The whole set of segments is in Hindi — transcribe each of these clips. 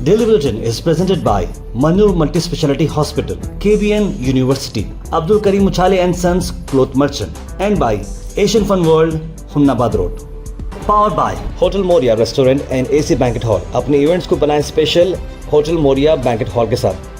Daily Bulletin is presented by Manur Multi-Speciality Hospital, KBN University, Abdul Karim Uchale and Sons Cloth Merchant, and by Asian Fun World, Hunnabad Road. Powered by Hotel Moria Restaurant and AC Banquet Hall. अपने इवेंट्स को बनाएं special hotel Moriya banquet hall के साथ।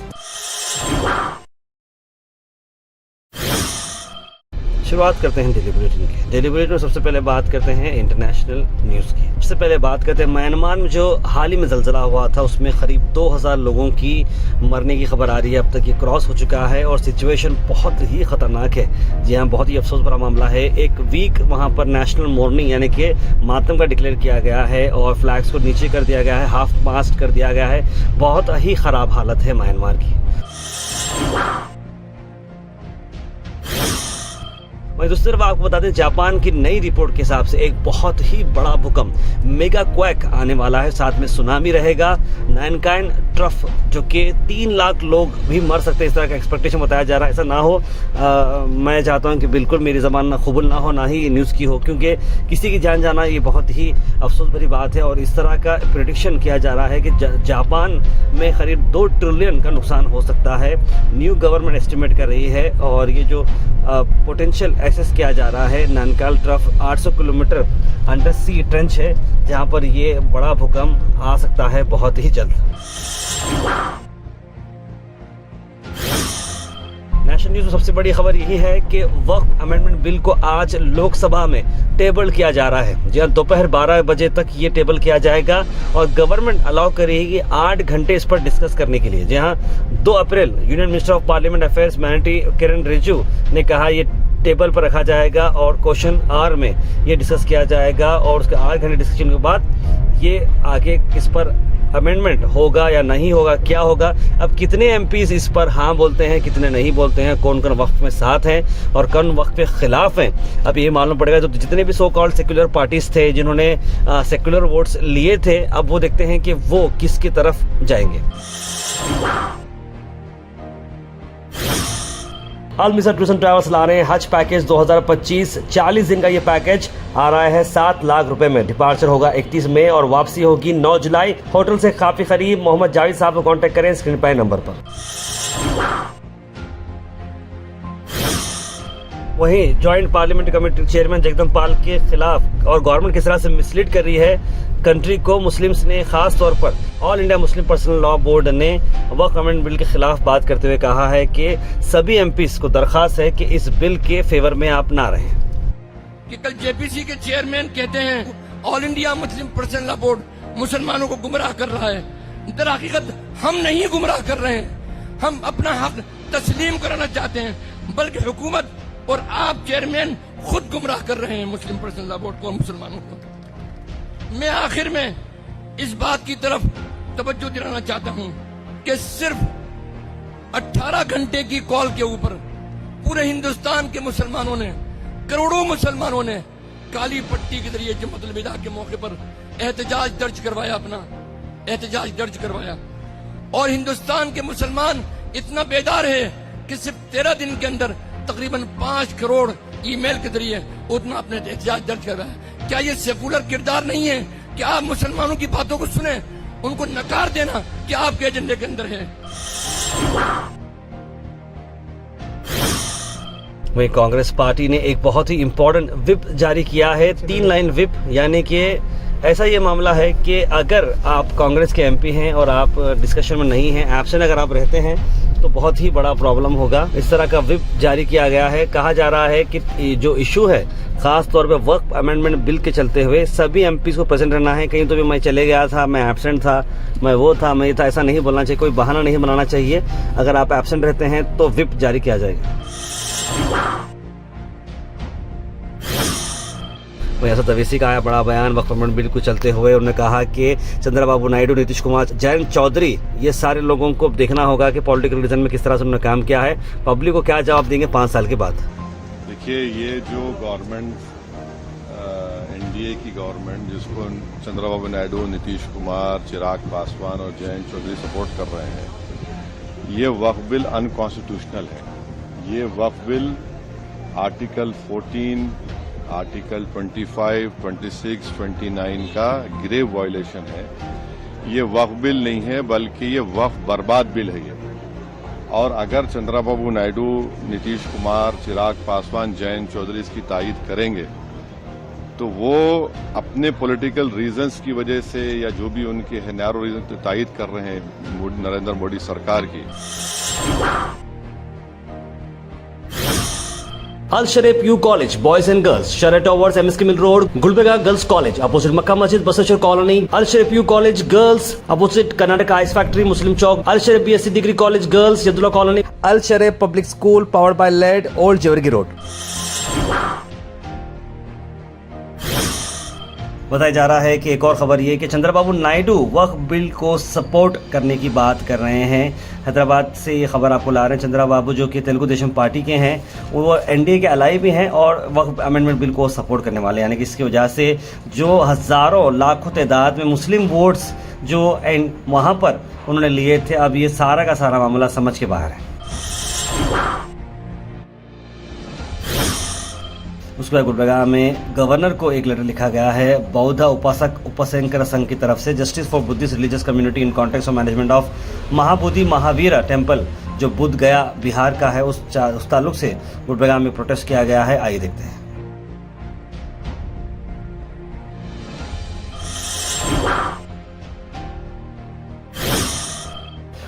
शुरुआत करते हैं डेली बुलेटिन की। डेली बुलेटिन में सबसे पहले बात करते हैं इंटरनेशनल न्यूज़ की। सबसे पहले बात करते हैं म्यांमार में जो हाल ही में ज़लज़ला हुआ था, उसमें करीब 2000 लोगों की मरने की खबर आ रही है। अब तक ये क्रॉस हो चुका है और सिचुएशन बहुत ही ख़तरनाक है। जी हाँ, बहुत ही अफसोस भरा मामला है। एक वीक वहाँ पर नेशनल मॉर्निंग यानी कि मातम का डिक्लेयर किया गया है और फ्लैग्स को नीचे कर दिया गया है, हाफ मास्ट कर दिया गया है। बहुत ही ख़राब हालत है म्यांमार की। वहीं दूसरी तरफ आपको बता दें, जापान की नई रिपोर्ट के हिसाब से एक बहुत ही बड़ा भूकंप मेगा क्वैक आने वाला है, साथ में सुनामी रहेगा। नानकाइन ट्रफ जो कि 3 लाख लोग भी मर सकते हैं, इस तरह का एक्सपेक्टेशन बताया जा रहा है। ऐसा ना हो, मैं चाहता हूं कि बिल्कुल मेरी ज़बान ना कबूल ना हो, ना ही न्यूज़ की हो, क्योंकि किसी की जान जाना ये बहुत ही अफसोस भरी बात है। और इस तरह का प्रेडिक्शन किया जा रहा है कि जापान में करीब 2 ट्रिलियन का नुकसान हो सकता है, न्यू गवर्नमेंट एस्टिमेट कर रही है। और ये जो पोटेंशियल एक्सेस किया जा रहा है, नानकाल ट्रफ 800 किलोमीटर अंडर सी ट्रेंच है, जहां पर ये बड़ा भूकंप आ सकता है बहुत ही जल्द। नेशनल न्यूज़ में सबसे बड़ी खबर यही है कि वक्फ अमेंडमेंट बिल को आज लोकसभा में टेबल किया जा रहा है। जी हाँ, दोपहर 12 बजे तक ये टेबल किया जाएगा और गवर्नमेंट अलाउ करेगी 8 घंटे इस पर डिस्कस करने के लिए। जी हाँ, 2 अप्रैल union minister of parliament affairs मैनिटी किरण रिजिजू ने कहा ये टेबल पर रखा जाएगा और क्वेश्चन आवर में ये डिस्कस किया जाएगा और उसके 8 घंटे डिस्कशन के बाद ये आगे किस पर अमेंडमेंट होगा या नहीं होगा, क्या होगा। अब कितने एमपीज इस पर हाँ बोलते हैं, कितने नहीं बोलते हैं, कौन कौन वक्त में साथ हैं और कौन वक्त पे खिलाफ हैं, अब ये मालूम पड़ेगा। तो जितने भी सो कॉल्ड सेक्युलर पार्टीज थे जिन्होंने सेक्युलर वोट्स लिए थे, अब वो देखते हैं कि वो किसकी तरफ जाएंगे। अल मिसर टूर्स एंड ट्रैवल्स ला रहे हैं हज पैकेज 2025। 40 दिन का ये पैकेज आ रहा है 7 लाख रुपए में। डिपार्चर होगा 31 मई और वापसी होगी 9 जुलाई। होटल से काफी करीब। मोहम्मद जावेद साहब को कांटेक्ट करें स्क्रीन पर नंबर पर। वहीं ज्वाइंट पार्लियामेंट्री कमेटी चेयरमैन जगदम्ब पाल के खिलाफ और गवर्नमेंट किस तरह से मिसलीड कर रही है कंट्री को, मुस्लिम्स ने खास तौर पर all India Muslim personal law board ने वक्फ अमेंडमेंट बिल के खिलाफ बात करते हुए कहा है कि सभी एमपीज को दरखास्त है कि इस बिल के फेवर में आप ना रहें। कि कल जेपीसी के चेयरमैन कहते हैं all India Muslim personal law board मुसलमानों को गुमराह कर रहा है। दर हकीकत हम नहीं गुमराह कर रहे हैं, हम अपना हक तस्लीम कराना चाहते हैं, बल्कि हुकूमत और आप चेयरमैन खुद गुमराह कर रहे हैं मुस्लिम पर्सनल लॉ बोर्ड को और मुसलमानों को। मैं आखिर में इस बात की तरफ तवज्जो दिलाना चाहता हूं कि सिर्फ 18 घंटे की कॉल के ऊपर पूरे हिंदुस्तान के मुसलमानों ने, करोड़ों मुसलमानों ने काली पट्टी के जरिए जमातुल विदा के मौके पर एहतजाज दर्ज करवाया, अपना एहतजाज दर्ज करवाया। और हिंदुस्तान के मुसलमान इतना बेदार है कि सिर्फ 13 दिन के अंदर तकरीबन 5 करोड़ ईमेल के जरिए उतना अपने एहतजाज दर्ज करवाया। क्या ये सेकुलर किरदार नहीं है कि आप मुसलमानों की बातों को सुने, उनको नकार देना कि आपके एजेंडे के अंदर है। वहीं कांग्रेस पार्टी ने एक बहुत ही इंपॉर्टेंट विप जारी किया है, 3 लाइन विप। यानी कि ऐसा ये मामला है कि अगर आप कांग्रेस के एमपी हैं और आप डिस्कशन में नहीं हैं, एब्सेंट अगर आप रहते हैं, तो बहुत ही बड़ा प्रॉब्लम होगा। इस तरह का विप जारी किया गया है। कहा जा रहा है कि जो इशू है खास तौर पे वक्फ अमेंडमेंट बिल के चलते हुए सभी एमपी को प्रेजेंट रहना है। कहीं तो भी मैं चले गया था, मैं एब्सेंट था, मैं वो था, मैं ये था, ऐसा नहीं बोलना चाहिए, कोई बहाना नहीं बनाना चाहिए। अगर आप एब्सेंट रहते हैं तो विप जारी किया जाएगा। वहीं असद अवैसी का आया बड़ा बयान वक्फ अमेंडमेंट बिल को चलते हुए। उन्होंने कहा कि चंद्रबाबू नायडू, नीतीश कुमार, जयंत चौधरी, ये सारे लोगों को देखना होगा कि पॉलिटिकल रीजन में किस तरह से उन्होंने काम किया है। पब्लिक को क्या जवाब देंगे 5 साल के बाद। देखिए, ये जो गवर्नमेंट एनडीए की गवर्नमेंट जिसको चंद्रबाबू नायडू, नीतीश कुमार, चिराग पासवान और जयंत चौधरी सपोर्ट कर रहे हैं, ये वक्फ बिल अनकॉन्स्टिट्यूशनल है। ये वक्फ बिल आर्टिकल 14, आर्टिकल 25, 26, 29 का ग्रेव वायलेशन है। ये वक्फ बिल नहीं है, बल्कि ये वक्फ बर्बाद बिल है ये। और अगर चंद्रबाबू नायडू, नीतीश कुमार, चिराग पासवान, जयंत चौधरी इसकी तायीद करेंगे तो वो अपने पॉलिटिकल रीजंस की वजह से या जो भी उनके है नैरो रीजन तायीद कर रहे हैं नरेंद्र मोदी सरकार की। Al Sharif U college boys and girls, शरट towers, MSK mill road, Gulbarga girls college opposite Makka Masjid, Basaveshwar colony. Al Sharif U college girls opposite Karnataka ice factory, Muslim Chowk. Al Sharif BSc degree college girls, Yadulla colony. Al Sharif public school powered by लेड, ओल्ड जेवरगी रोड। बताया जा रहा है कि एक और खबर ये कि चंद्रबाबू नायडू वक्फ बिल को सपोर्ट करने की बात कर रहे हैं। हैदराबाद से ये खबर आपको ला रहे हैं। चंद्रबाबू जो कि तेलुगु देशम पार्टी के हैं, वो एनडीए के अलाई भी हैं और वक्फ अमेंडमेंट बिल को सपोर्ट करने वाले, यानी कि इसकी वजह से जो हज़ारों लाखों तादाद में मुस्लिम वोट्स जो वहाँ पर उन्होंने लिए थे, अब ये सारा का सारा मामला समझ के बाहर है। उसके बाद गुलबर्गा में गवर्नर को एक लेटर लिखा गया है बौद्ध उपासक उपसंकर संघ की तरफ से, justice for Buddhist religious community in context of management of Mahabodhi Mahavir temple, जो बुद्ध गया बिहार का है, उस ताल्लुक से गुलबर्गा में प्रोटेस्ट किया गया है। आइए देखते हैं।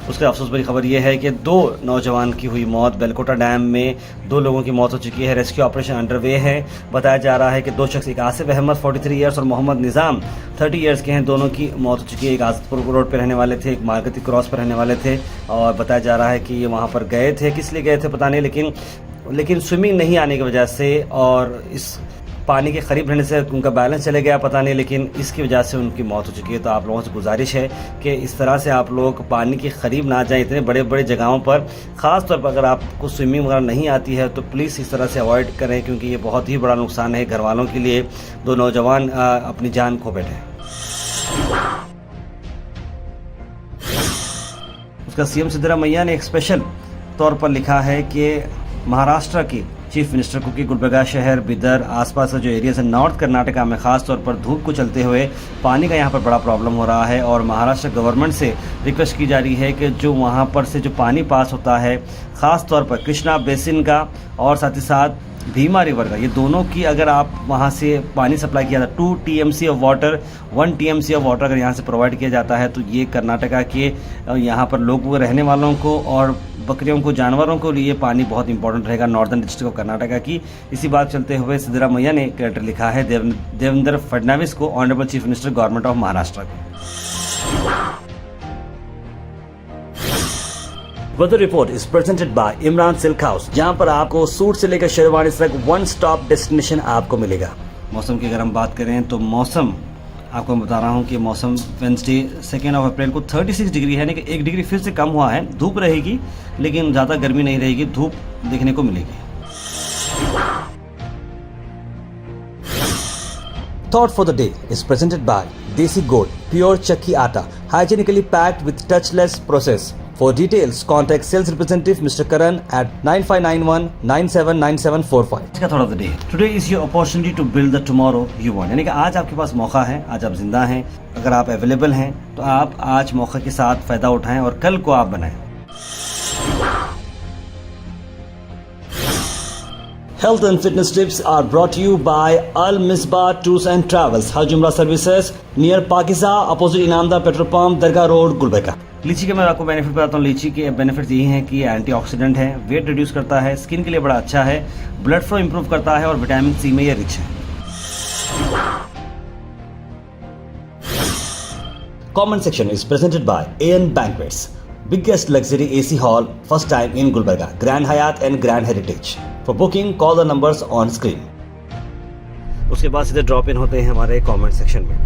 उसके अफसोस भरी खबर यह है कि 2 नौजवान की हुई मौत। बेलकोटा डैम में 2 लोगों की मौत हो चुकी है। रेस्क्यू ऑपरेशन अंडरवे है। बताया जा रहा है कि 2 शख्स, एक आसिफ अहमद 43 ईयर्स और मोहम्मद निज़ाम 30 ईयर्स के हैं, दोनों की मौत हो चुकी है। एक आजपुर रोड पर रहने वाले थे, एक मार्गती क्रॉस पर रहने वाले थे और बताया जा रहा है कि ये वहाँ पर गए थे, किस लिए गए थे पता नहीं, लेकिन स्विमिंग नहीं आने की वजह से और इस पानी के करीब रहने से उनका बैलेंस चले गया पता नहीं, लेकिन इसकी वजह से उनकी मौत हो चुकी है। तो आप लोगों से गुजारिश है कि इस तरह से आप लोग पानी के करीब ना जाएं इतने बड़े बड़े जगहों पर। ख़ास तौर पर अगर आपको स्विमिंग वगैरह नहीं आती है तो प्लीज़ इस तरह से अवॉइड करें, क्योंकि ये बहुत ही बड़ा नुकसान है घर वालों के लिए। 2 नौजवान अपनी जान खो बैठे। उसका सीएम सिद्धरामैया ने एक स्पेशल तौर पर लिखा है कि महाराष्ट्र की चीफ मिनिस्टर को कि गुलबर्गा शहर, बिदर, आसपास का जो एरियाज है नॉर्थ कर्नाटका में ख़ास तौर पर धूप को चलते हुए पानी का यहाँ पर बड़ा प्रॉब्लम हो रहा है और महाराष्ट्र गवर्नमेंट से रिक्वेस्ट की जा रही है कि जो वहाँ पर से जो पानी पास होता है ख़ास तौर पर कृष्णा बेसिन का और साथ ही साथ भीमा रिवर का, ये दोनों की अगर आप वहाँ से पानी सप्लाई किया जाता, 2 TMC of water, 1 TMC of water अगर यहाँ से प्रोवाइड किया जाता है तो ये कर्नाटका के यहाँ पर लोगों को, रहने वालों को और बकरियों को, जानवरों को लिए पानी बहुत इंपॉर्टेंट रहेगा नॉर्दर्न डिस्ट्रिक्ट ऑफ कर्नाटका की। इसी बात चलते हुए सिद्धरामैया ने एक लेटर लिखा है देवेंद्र फडणवीस को, honourable chief minister government of Maharashtra को। Weather report is presented by Imran silk house, जहां पर आपको सूट से लेकर शेरवानी तक 1 स्टॉप डेस्टिनेशन आपको मिलेगा। मौसम की अगर हम बात करें तो मौसम आपको मैं बता रहा हूं कि मौसम वेंसडे 2 अप्रैल को 36 डिग्री है, यानी कि 1 डिग्री फिर से कम हुआ है। धूप रहेगी लेकिन ज़्यादा गर्मी नहीं रहेगी, धूप देखने को मिलेगी। Thought for the day is presented by Desi Gold, pure chakki atta, hygienically packed with touchless process. For details, contact sales representative Mr. Karan at 9591979745. इसका thought of the day. Today is your opportunity to build the tomorrow you want. यानी कि आज आपके पास मौका है, आज आप जिंदा हैं, अगर आप अवेलेबल हैं तो आप आज मौके के साथ फ़ायदा उठाएं और कल को आप बनाएं। Health and fitness tips are brought to you by Al Misbah Tours and Travels, Hajj Umrah Services, near Pakiza, opposite Inamda Petrol Pump, Dargah Road, Gulbarga। लीची के मैं आपको बेनिफिट बताता हूँ। लीची के बेनिफिट्स यही हैं कि ये एंटीऑक्सीडेंट है, वेट रिड्यूस करता है, स्किन के लिए बड़ा अच्छा है, ब्लड फ्लो इंप्रूव करता है और विटामिन सी में ये रिच है। Comment section is presented by AN Banquets, biggest luxury AC hall, first time in Gulbarga, Grand Hyatt and Grand Heritage. For booking, call the numbers on screen. उसके बाद सीधे ड्रॉप इन होते हैं हमारे कमेंट सेक्शन में।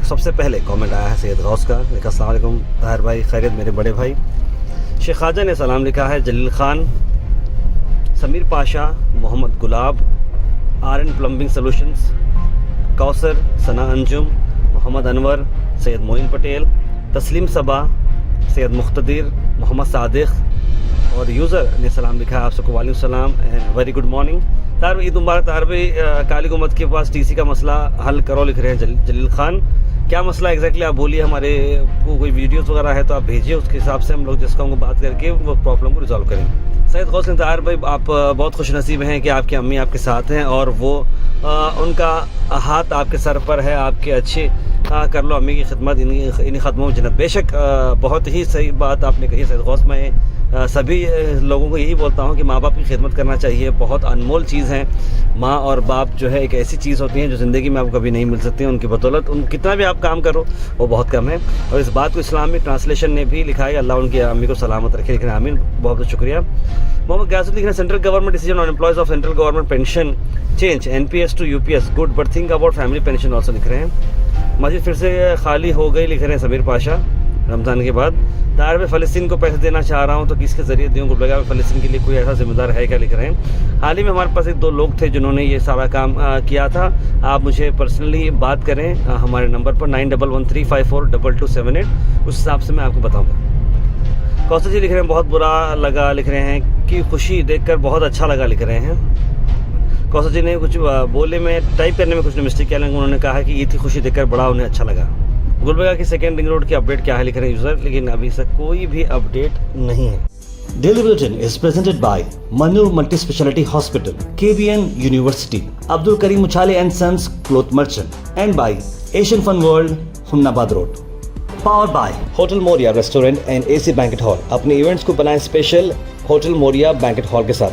सबसे पहले कमेंट आया है सैयद गौस का, लिखा अस्सलाम वालेकुम ताहिर भाई, खैरियत मेरे बड़े भाई। शेख ख्वाजा ने सलाम लिखा है, जलील खान, समीर पाशा, मोहम्मद गुलाब, RN प्लम्बिंग सोल्यूशंस, कौसर, सना अंजुम, मोहम्मद अनवर, सैयद मोइन पटेल, तस्लीम सबा, सैयद मुख्तदिर, मोहम्मद सादिक और यूज़र ने सलाम लिखा है आप सबको, वालेकुम सलाम एंड वेरी गुड मॉर्निंग। तार ईद मुबारक। तार भाई, काली गुमत के पास TC का मसला हल करो लिख रहे हैं जलील खान। क्या मसला एग्जैक्टली आप बोलिए, हमारे को कोई वीडियोस वगैरह है तो आप भेजिए, उसके हिसाब से हम लोग जिसका उनको बात करके वो प्रॉब्लम को रिजॉल्व करेंगे। सैयद गौस इंतज़ार भाई, आप बहुत खुश नसीब हैं कि आपकी अम्मी आपके साथ हैं और वो उनका हाथ आपके सर पर है, आपके अच्छे कर लो अम्मी की खिदमत, इन्हीं ख़दमों में जन्नत। बेशक बहुत ही सही बात आपने कही सैयद गौस। मैं सभी लोगों को यही बोलता हूँ कि माँ बाप की खिदमत करना चाहिए, बहुत अनमोल चीज़ है। माँ और बाप जो है एक ऐसी चीज़ होती हैं जो ज़िंदगी में आपको कभी नहीं मिल सकती, उनकी बदौलत उन कितना भी आप काम करो वो बहुत कम है। और इस बात को इस्लामिक ट्रांसलेशन ने भी लिखा है, अल्लाह उनकी अम्मी को सलामत रखे, लिखना आमीन, बहुत बहुत शुक्रिया। मोहम्मद गयासुद्दीन लिख रहे हैं, central government decision on employees of central government pension change NPS to UPS good, but think about family pension also, लिख रहे हैं। मस्जिद फिर से खाली हो गई, लिख रहे हैं समीर पाशा रमज़ान के बाद। तार में फ़लस्तीन को पैसे देना चाह रहा हूँ तो किसके ज़रिए दूँ, गुलबर्गा में फ़लस्तीन के लिए कोई ऐसा जिम्मेदार है क्या, लिख रहे हैं। हाल ही में हमारे पास 1-2 लोग थे जिन्होंने ये सारा काम किया था। आप मुझे पर्सनली बात करें हमारे नंबर पर 9113542278, उस हिसाब से मैं आपको बताऊँगा। कौशल जी लिख रहे हैं, बहुत बुरा लगा, लिख रहे हैं कि खुशी देखकर बहुत अच्छा लगा, लिख रहे हैं। कौशल जी ने कुछ बोले में टाइप करने में कुछ मिस्टेक किया, लेकिन उन्होंने कहा कि ये थी खुशी देखकर बड़ा उन्हें अच्छा लगा। गुलबर्गा की सेकेंड रिंग रोड की अपडेट क्या है, लिख रहे हैं यूज़र, लेकिन अभी तक कोई भी अपडेट नहीं है। Daily Bulletin is presented by Manur Multi-Speciality Hospital, KBN University, Abdul Karim Uchale and Sons Cloth Merchant, and by Asian Fun World, Humnabad Road. Powered by Hotel Moria Restaurant and AC Banquet Hall। अपने इवेंट्स को बनाएं special hotel Moriya banquet hall के साथ।